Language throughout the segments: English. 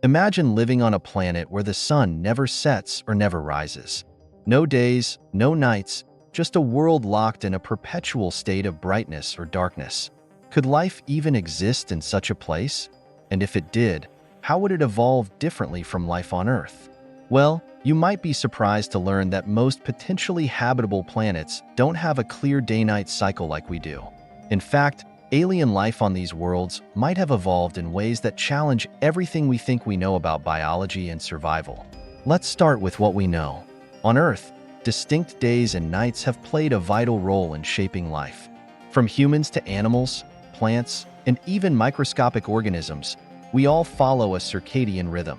Imagine living on a planet where the sun never sets or never rises. No days, no nights, just a world locked in a perpetual state of brightness or darkness. Could life even exist in such a place? And if it did, how would it evolve differently from life on Earth? Well, you might be surprised to learn that most potentially habitable planets don't have a clear day-night cycle like we do. In fact, alien life on these worlds might have evolved in ways that challenge everything we think we know about biology and survival. Let's start with what we know. On Earth, distinct days and nights have played a vital role in shaping life. From humans to animals, plants, and even microscopic organisms, we all follow a circadian rhythm,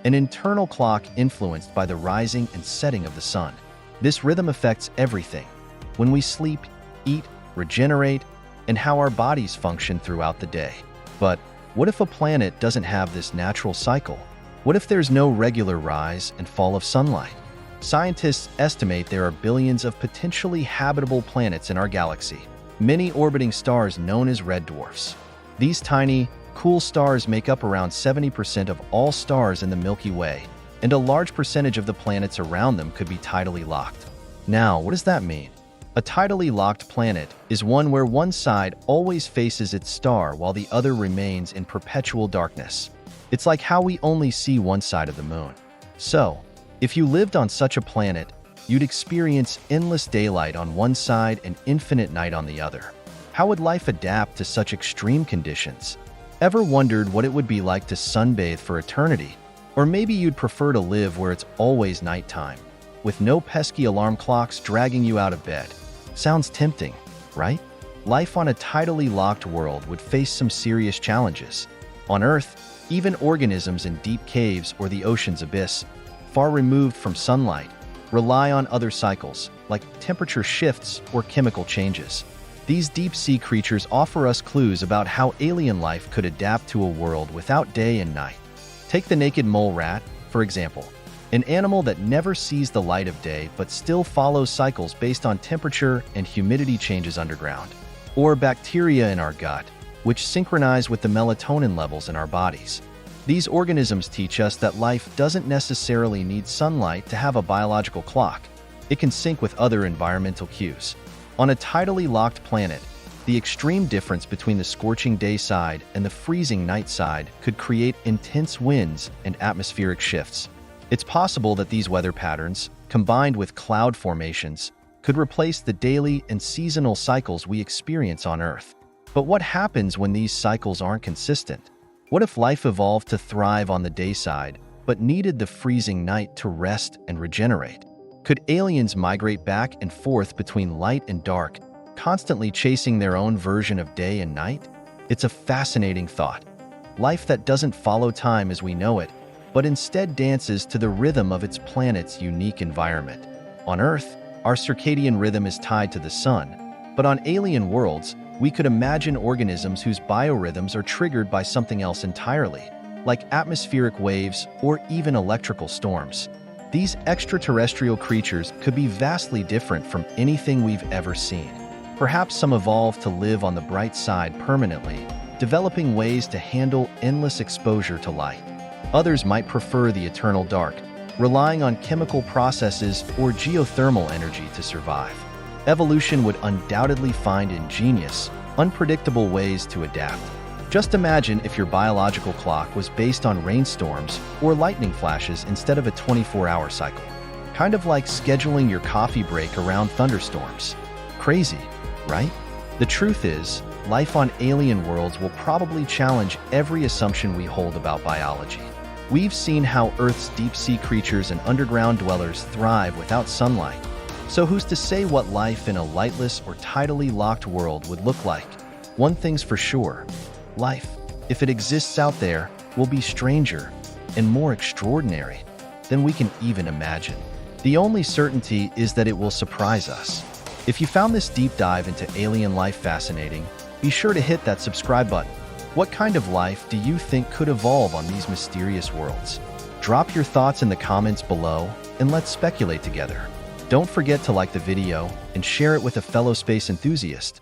an internal clock influenced by the rising and setting of the sun. This rhythm affects everything: when we sleep, eat, regenerate, and how our bodies function throughout the day. But what if a planet doesn't have this natural cycle? What if there's no regular rise and fall of sunlight? Scientists estimate there are billions of potentially habitable planets in our galaxy, many orbiting stars known as red dwarfs. These tiny, cool stars make up around 70% of all stars in the Milky Way, and a large percentage of the planets around them could be tidally locked. Now, what does that mean? A tidally locked planet is one where one side always faces its star while the other remains in perpetual darkness. It's like how we only see one side of the moon. So, if you lived on such a planet, you'd experience endless daylight on one side and infinite night on the other. How would life adapt to such extreme conditions? Ever wondered what it would be like to sunbathe for eternity? Or maybe you'd prefer to live where it's always nighttime, with no pesky alarm clocks dragging you out of bed. Sounds tempting, right? Life on a tidally locked world would face some serious challenges. On Earth, even organisms in deep caves or the ocean's abyss, far removed from sunlight, rely on other cycles, like temperature shifts or chemical changes. These deep-sea creatures offer us clues about how alien life could adapt to a world without day and night. Take the naked mole rat, for example, an animal that never sees the light of day but still follows cycles based on temperature and humidity changes underground. Or bacteria in our gut, which synchronize with the melatonin levels in our bodies. These organisms teach us that life doesn't necessarily need sunlight to have a biological clock. It can sync with other environmental cues. On a tidally locked planet, the extreme difference between the scorching day side and the freezing night side could create intense winds and atmospheric shifts. It's possible that these weather patterns, combined with cloud formations, could replace the daily and seasonal cycles we experience on Earth. But what happens when these cycles aren't consistent? What if life evolved to thrive on the day side, but needed the freezing night to rest and regenerate? Could aliens migrate back and forth between light and dark, constantly chasing their own version of day and night? It's a fascinating thought. Life that doesn't follow time as we know it, but instead dances to the rhythm of its planet's unique environment. On Earth, our circadian rhythm is tied to the sun, but on alien worlds, we could imagine organisms whose biorhythms are triggered by something else entirely, like atmospheric waves or even electrical storms. These extraterrestrial creatures could be vastly different from anything we've ever seen. Perhaps some evolved to live on the bright side permanently, developing ways to handle endless exposure to light. Others might prefer the eternal dark, relying on chemical processes or geothermal energy to survive. Evolution would undoubtedly find ingenious, unpredictable ways to adapt. Just imagine if your biological clock was based on rainstorms or lightning flashes instead of a 24-hour cycle. Kind of like scheduling your coffee break around thunderstorms. Crazy, right? The truth is, life on alien worlds will probably challenge every assumption we hold about biology. We've seen how Earth's deep-sea creatures and underground dwellers thrive without sunlight. So who's to say what life in a lightless or tidally locked world would look like? One thing's for sure. Life, if it exists out there, will be stranger and more extraordinary than we can even imagine. The only certainty is that it will surprise us. If you found this deep dive into alien life fascinating, be sure to hit that subscribe button. What kind of life do you think could evolve on these mysterious worlds? Drop your thoughts in the comments below and let's speculate together. Don't forget to like the video and share it with a fellow space enthusiast.